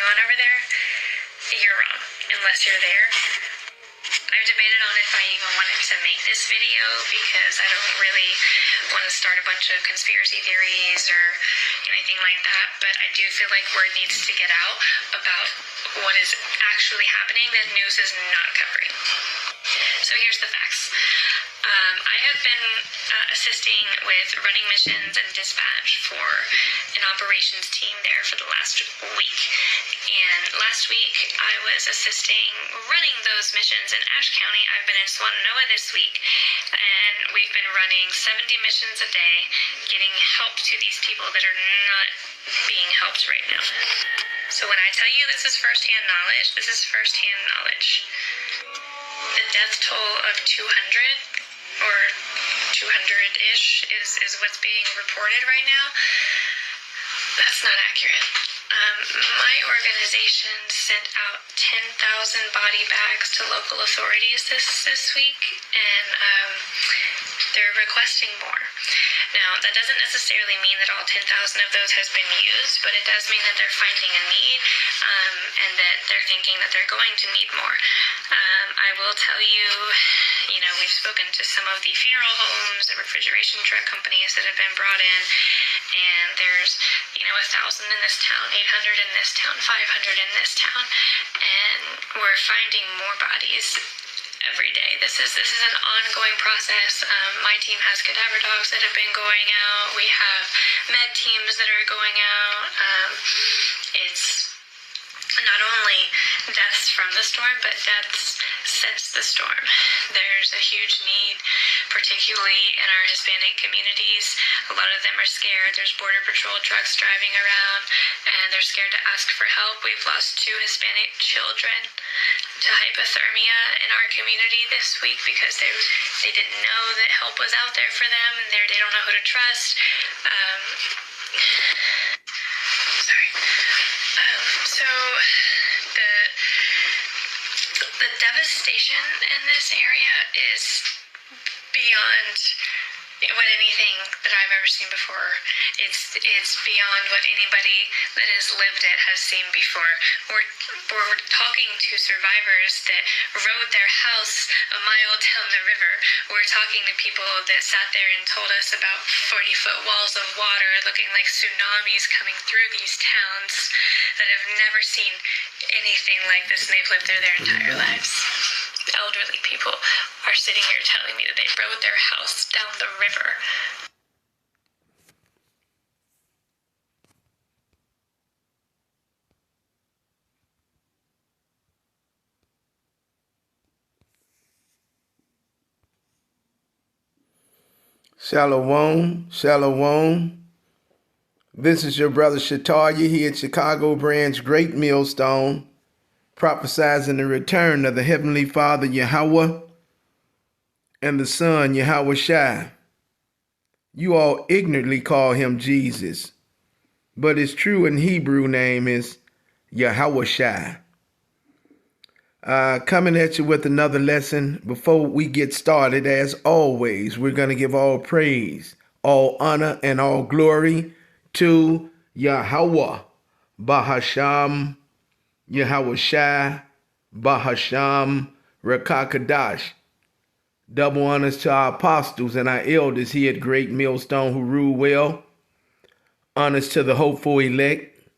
on over there, you're wrong, unless you're there. I've debated on if I even wanted to make this video because I don't really want to start a bunch of conspiracy theories or anything like that, but I do feel like word needs to get out about what is actually happening that news is not covering. So here's the facts. I have been assisting with running missions and dispatch for an operations team there for the last week. And last week, I was assisting running those missions in Ashe County. I've been in Swannanoa this week, and we've been running 70 missions a day, getting help to these people that are not being helped right now. So when I tell you this is firsthand knowledge, this is firsthand knowledge. The death toll of 200 or 200-ish is what's being reported right now. That's not accurate. My organization sent out 10,000 body bags to local authorities this week, and they're requesting more. Now, that doesn't necessarily mean that all 10,000 of those has been used, but it does mean that they're finding a need, and that they're thinking that they're going to need more. I will tell you, we've spoken to some of the funeral homes, the refrigeration truck companies that have been brought in, and there's, 1,000 in this town, 800 in this town, 500 in this town, and we're finding more bodies every day. This is an ongoing process. My team has cadaver dogs that have been going out. We have med teams that are going out. It's not only deaths from the storm, but deaths since the storm. There's a huge need, particularly in our Hispanic communities. A lot of them are scared. There's Border Patrol trucks driving around, and they're scared to ask for help. We've lost 2 Hispanic children to hypothermia in our community this week because they didn't know that help was out there for them, and they don't know who to trust. So the devastation in this area is beyond what anything that I've ever seen before. It's beyond what anybody that has lived it has seen before. We're talking to survivors that rode their house a mile down the river. We're talking to people that sat there and told us about 40-foot walls of water looking like tsunamis coming through these towns that have never seen anything like this, and they've lived there their entire lives. Elderly people are sitting here telling me that they rode their house down the river. Shalom, shalom. This is your brother Shataya here at Chicago Branch Great Millstone, prophesizing the return of the Heavenly Father Yahweh and the Son Yahweh Shai. You all ignorantly call him Jesus, but his true and Hebrew name is Yahweh Shai. Coming at you with another lesson. Before we get started, as always, we're going to give all praise, all honor, and all glory to Yahweh, Bahasham, Yahweh Shai, Bahasham, Rakakadash. Double honors to our apostles and our elders here at Great Millstone who rule well. Honors to the hopeful elect.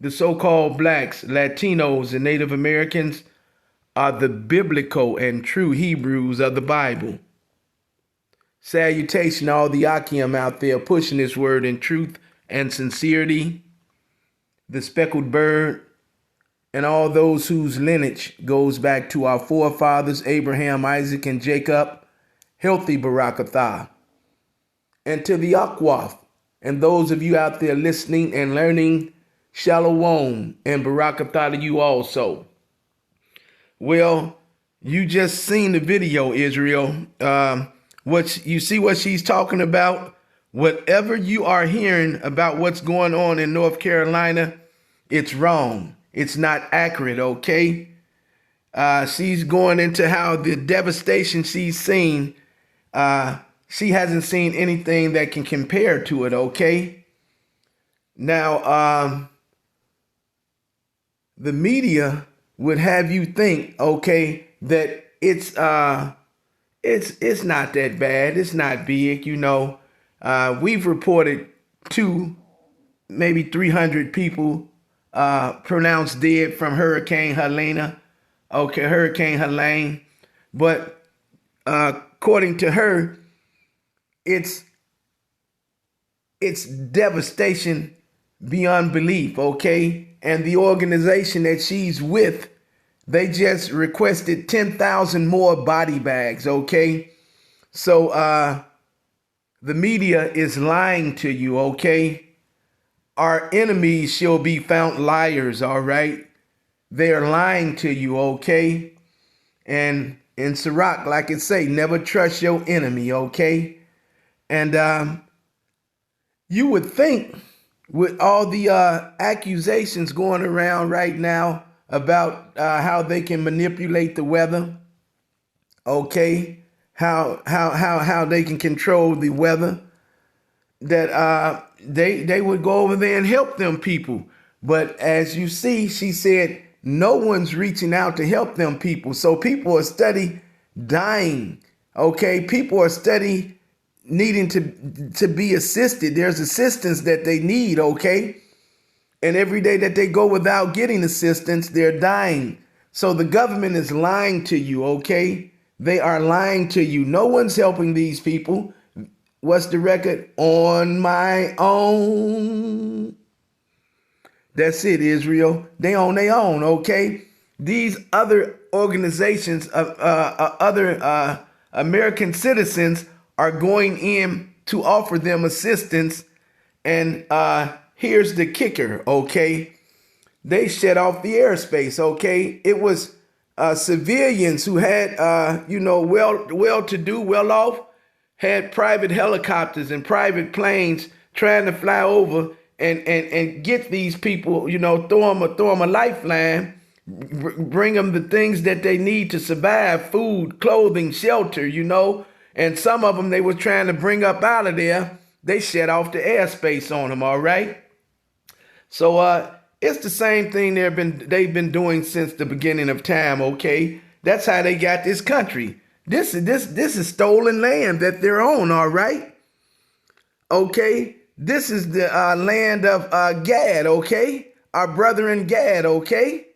The so-called blacks, Latinos, and Native Americans are the biblical and true Hebrews of the Bible. Salutation to all the Akim out there pushing this word in truth and sincerity. The speckled bird, and all those whose lineage goes back to our forefathers, Abraham, Isaac, and Jacob, healthy Barakatah. And to the Akwaf, and those of you out there listening and learning, Shalom and Barakatah to you also. Well, you just seen the video, Israel. You see what she's talking about? Whatever you are hearing about what's going on in North Carolina, it's wrong. It's not accurate, okay? She's going into how the devastation she's seen, she hasn't seen anything that can compare to it, okay? Now, the media would have you think, okay, that it's not that bad. It's not big. We've reported two, maybe 300 people pronounced dead from Hurricane Helene. Okay, Hurricane Helene. But according to her, it's devastation beyond belief. Okay, and the organization that she's with, they just requested 10,000 more body bags. Okay, so the media is lying to you. Okay, our enemies shall be found liars. All right, they are lying to you. Okay, and in Sirach, like it say, never trust your enemy. Okay, and you would think with all the accusations going around right now about how they can manipulate the weather, okay, how they can control the weather, that they would go over there and help them people. But as you see, she said no one's reaching out to help them people. So people are steady dying. Okay, people are steady needing to be assisted. There's assistance that they need. Okay, and every day that they go without getting assistance, they're dying. So the government is lying to you. Okay, they are lying to you. No one's helping these people. What's the record? On my own. That's it, Israel. They on their own, okay? These other organizations of other American citizens are going in to offer them assistance. And here's the kicker, okay? They shut off the airspace, okay? It was civilians who had, well-to-do, well-off, had private helicopters and private planes trying to fly over and get these people, throw them a lifeline, bring them the things that they need to survive, food, clothing, shelter, and some of them they were trying to bring up out of there. They shut off the airspace on them, all right? So it's the same thing they've been doing since the beginning of time, okay? That's how they got this country. This is stolen land that they're on, all right? Okay? This is the land of Gad, okay? Our brother in Gad, okay?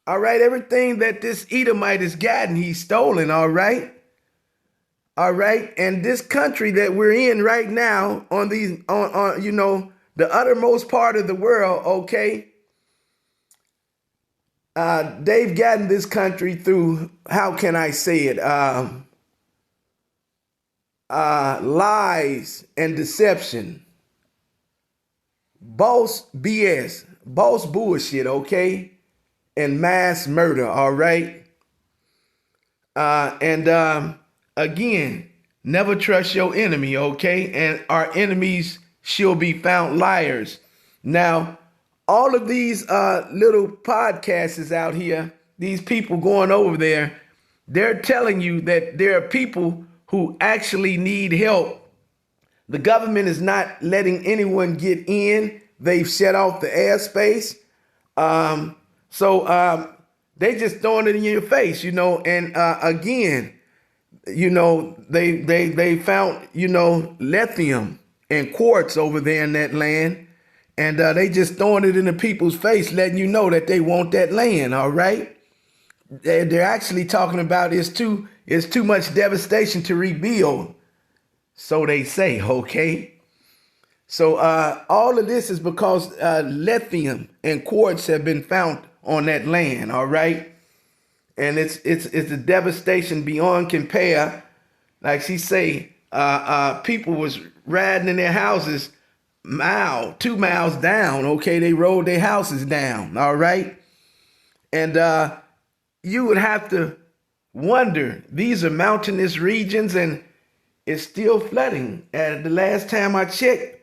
All right, everything that this Edomite has gotten, he's stolen, all right? All right, and this country that we're in right now on the uttermost part of the world, okay? They've gotten this country through, how can I say it? Lies and deception, boss BS, boss bullshit, okay, and mass murder, all right. And again, never trust your enemy, okay, and our enemies shall be found liars. Now, all of these little podcasts out here, these people going over there, they're telling you that there are people who actually need help. The government is not letting anyone get in. They've shut off the airspace. So they just throwing it in your face, and again, they found, lithium and quartz over there in that land. And they just throwing it in the people's face, letting you know that they want that land, all right? They're actually talking about it's too much devastation to rebuild. So they say, okay? So all of this is because lithium and quartz have been found on that land, all right? And it's a devastation beyond compare. Like she say, people was riding in their houses 2 miles down, okay? They rolled their houses down, all right? And you would have to wonder, these are mountainous regions and it's still flooding. At the last time I checked,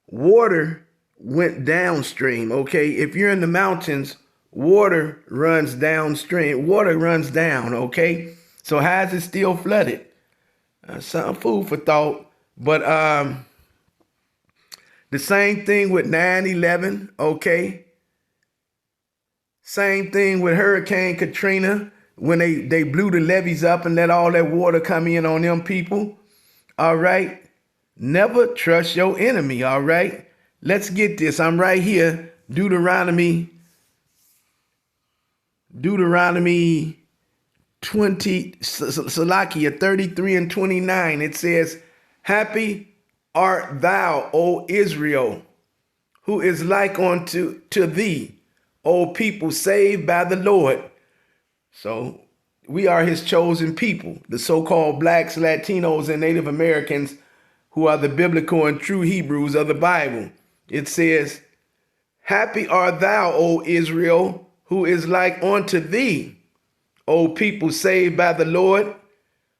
water went downstream, okay? If you're in the mountains, water runs downstream. Water runs down, okay? So how is it still flooded? Some food for thought. But the same thing with 9/11, okay? Same thing with Hurricane Katrina when they blew the levees up and let all that water come in on them people. All right. Never trust your enemy. All right. Let's get this. I'm right here. Deuteronomy 20, Salakia 33 and 29. It says, happy art thou, O Israel, who is like unto thee, O people saved by the Lord. So we are his chosen people, the so-called blacks, Latinos, and Native Americans who are the biblical and true Hebrews of the Bible. It says, happy art thou, O Israel, who is like unto thee, O people saved by the Lord,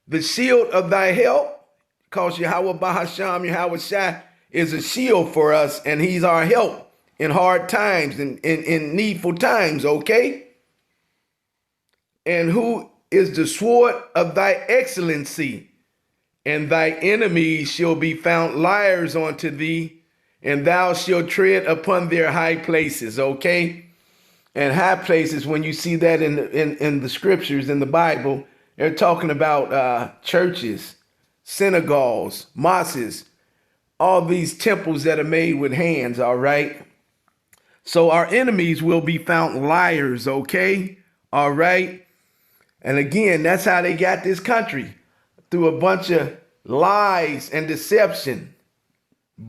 the shield of thy help, because Yahweh Bahasham, Yahweh Shai, is a shield for us, and he's our help in hard times and in needful times, okay? And who is the sword of thy excellency, and thy enemies shall be found liars unto thee, and thou shalt tread upon their high places, okay? And high places, when you see that in the scriptures, in the Bible, they're talking about churches, synagogues, mosques, all these temples that are made with hands, all right? So our enemies will be found liars, okay? All right? And again, that's how they got this country, through a bunch of lies and deception,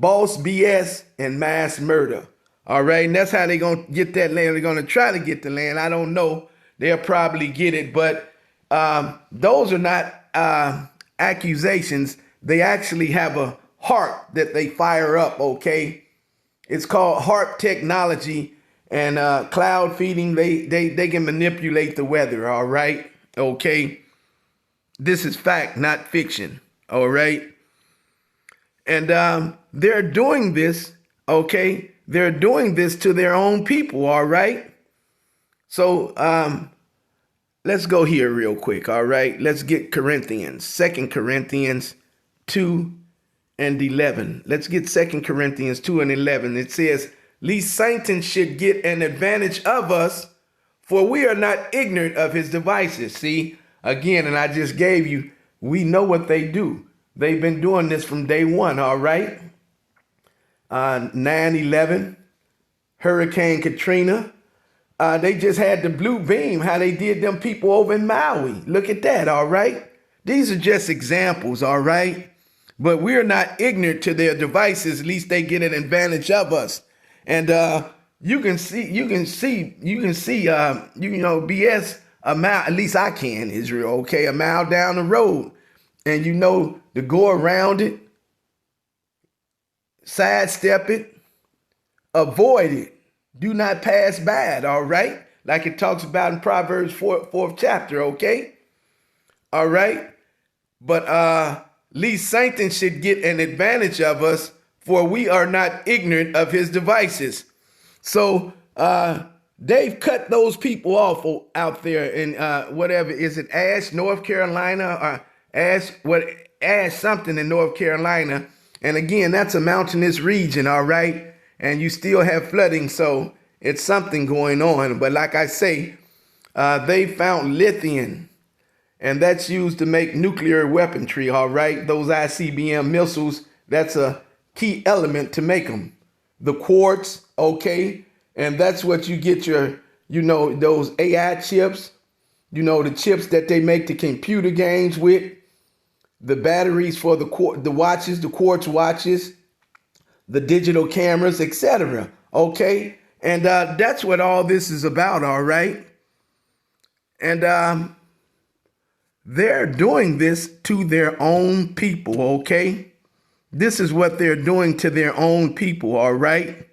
false BS, and mass murder. All right, and that's how they're going to get that land. They're going to try to get the land. I don't know. They'll probably get it, but those are not accusations. They actually have a heart that they fire up, okay? It's called heart technology and cloud feeding. They can manipulate the weather, all right? Okay? This is fact, not fiction, all right? And they're doing this, okay? They're doing this to their own people, all right? So let's go here real quick, all right? Let's get Corinthians, 2 Corinthians 2 and 11. Let's get 2 Corinthians 2 and 11. It says, lest Satan should get an advantage of us, for we are not ignorant of his devices. See, again, and I just gave you, we know what they do. They've been doing this from day one, all right? 9/11, Hurricane Katrina. They just had the blue beam, how they did them people over in Maui. Look at that, all right? These are just examples, all right? But we're not ignorant to their devices, at least they get an advantage of us. And you can see, BS a mile, at least I can, Israel, okay, a mile down the road. And you know to go around it, sidestep it, avoid it. Do not pass by it, all right? Like it talks about in Proverbs 4th chapter, okay? All right? But lest Satan should get an advantage of us, for we are not ignorant of his devices. So they've cut those people off out there in whatever, is it Ash, North Carolina, or Ash something in North Carolina. And again, that's a mountainous region, all right? And you still have flooding, so it's something going on. But like I say, they found lithium, and that's used to make nuclear weaponry, all right? Those ICBM missiles, that's a key element to make them. The quartz, okay? And that's what you get your, those AI chips, the chips that they make the computer games with, the batteries for the watches, the quartz watches, the digital cameras, etc. Okay? And that's what all this is about, all right? And they're doing this to their own people, okay? This is what they're doing to their own people, all right?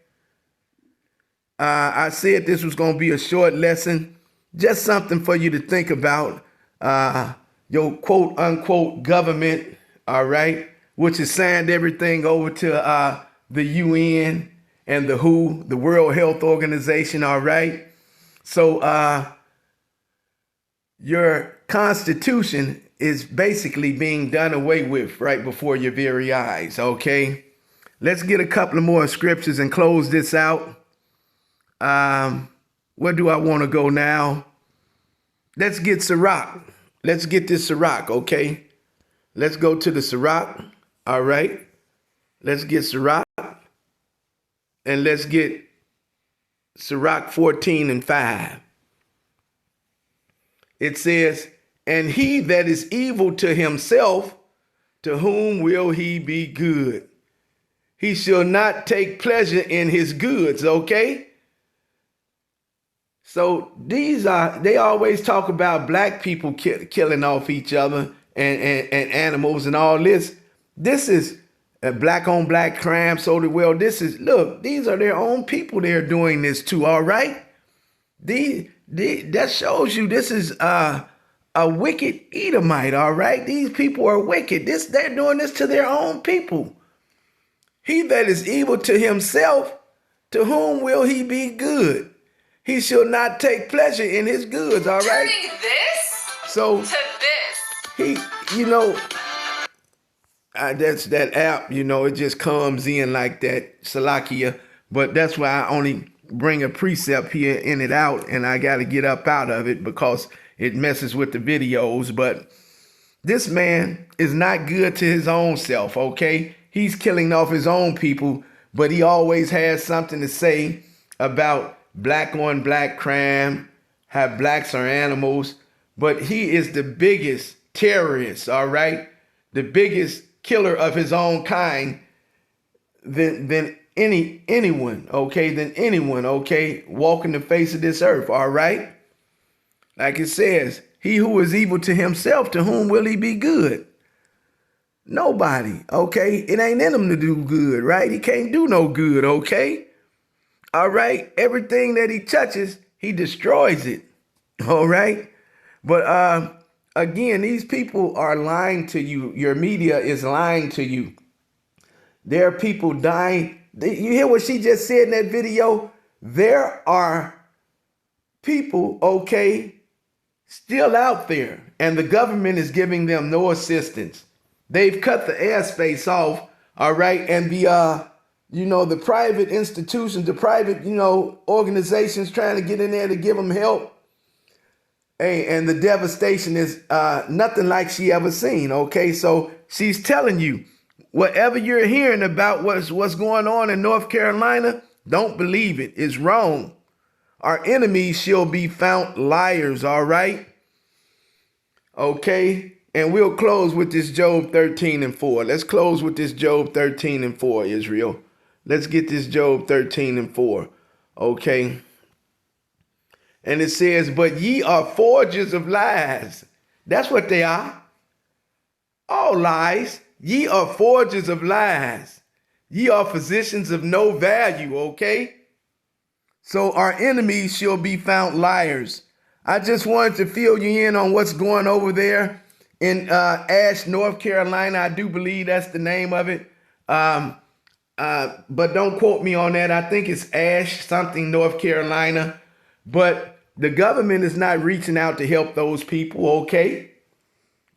I said this was going to be a short lesson, just something for you to think about. Your quote unquote government, all right, which has signed everything over to the UN and the WHO, the World Health Organization, all right? So your Constitution is basically being done away with right before your very eyes, okay? Let's get a couple of more scriptures and close this out. Where do I want to go now? Let's get Sirach. Let's get this Sirach, okay? Let's go to the Sirach. All right. Let's get Sirach. And let's get Sirach 14 and 5. It says, and he that is evil to himself, to whom will he be good? He shall not take pleasure in his goods, okay? So they always talk about black people killing off each other and animals and all this. This is a black on black crime. So look, these are their own people they're doing this to, all right? That shows you this is a wicked Edomite, all right? These people are wicked. They're doing this to their own people. He that is evil to himself, to whom will he be good? He shall not take pleasure in his goods, all right? Turning this so to this. That's that app, it just comes in like that, Salakia. But that's why I only bring a precept here, in it out, and I got to get up out of it because it messes with the videos. But this man is not good to his own self, okay? He's killing off his own people, but he always has something to say about black on black crime, how blacks are animals. But he is the biggest terrorist, all right? The biggest killer of his own kind than anyone, okay, walking the face of this earth, all right? Like it says, he who is evil to himself, to whom will he be good? Nobody, okay? It ain't in him to do good, right? He can't do no good, okay? All right? Everything that he touches, he destroys it, all right? But again, these people are lying to you. Your media is lying to you. There are people dying. You hear what she just said in that video? There are people, okay, still out there, and the government is giving them no assistance. They've cut the airspace off, all right, and the private institutions, the private, organizations trying to get in there to give them help. Hey, and the devastation is nothing like she ever seen, okay? So she's telling you, whatever you're hearing about what's going on in North Carolina, don't believe it. It's wrong. Our enemies shall be found liars, all right? Okay? And we'll close with this Job 13 and 4. Let's close with this Job 13 and 4, Israel. Let's get this Job 13 and 4. Okay? And it says, but ye are forgers of lies. That's what they are. All lies. Ye are forgers of lies. Ye are physicians of no value, okay? So our enemies shall be found liars. I just wanted to fill you in on what's going over there in Ash, North Carolina. I do believe that's the name of it. But don't quote me on that. I think it's Ash something, North Carolina. But the government is not reaching out to help those people, okay?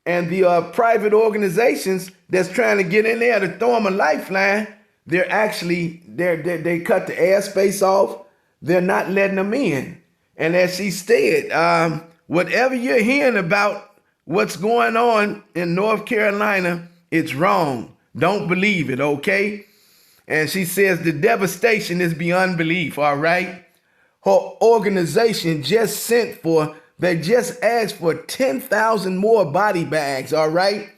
And the private organizations that's trying to get in there to throw them a lifeline, they cut the airspace off. They're not letting them in. And as she said, whatever you're hearing about what's going on in North Carolina, it's wrong. Don't believe it, okay? And she says the devastation is beyond belief, all right? Her organization they just asked for 10,000 more body bags, all right?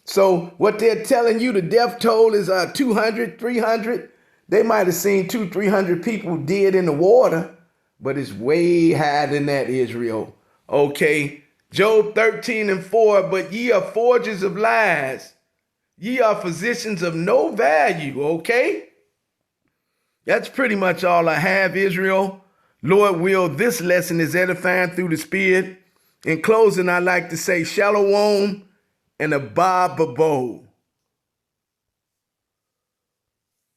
So what they're telling you, the death toll is 200, 300. They might have seen 200, 300 people dead in the water, but it's way higher than that, Israel. Okay, Job 13 and 4, but ye are forgers of lies. Ye are physicians of no value, okay? That's pretty much all I have, Israel. Lord will, this lesson is edifying through the Spirit. In closing, I'd like to say shalom and a ba-ba-bo.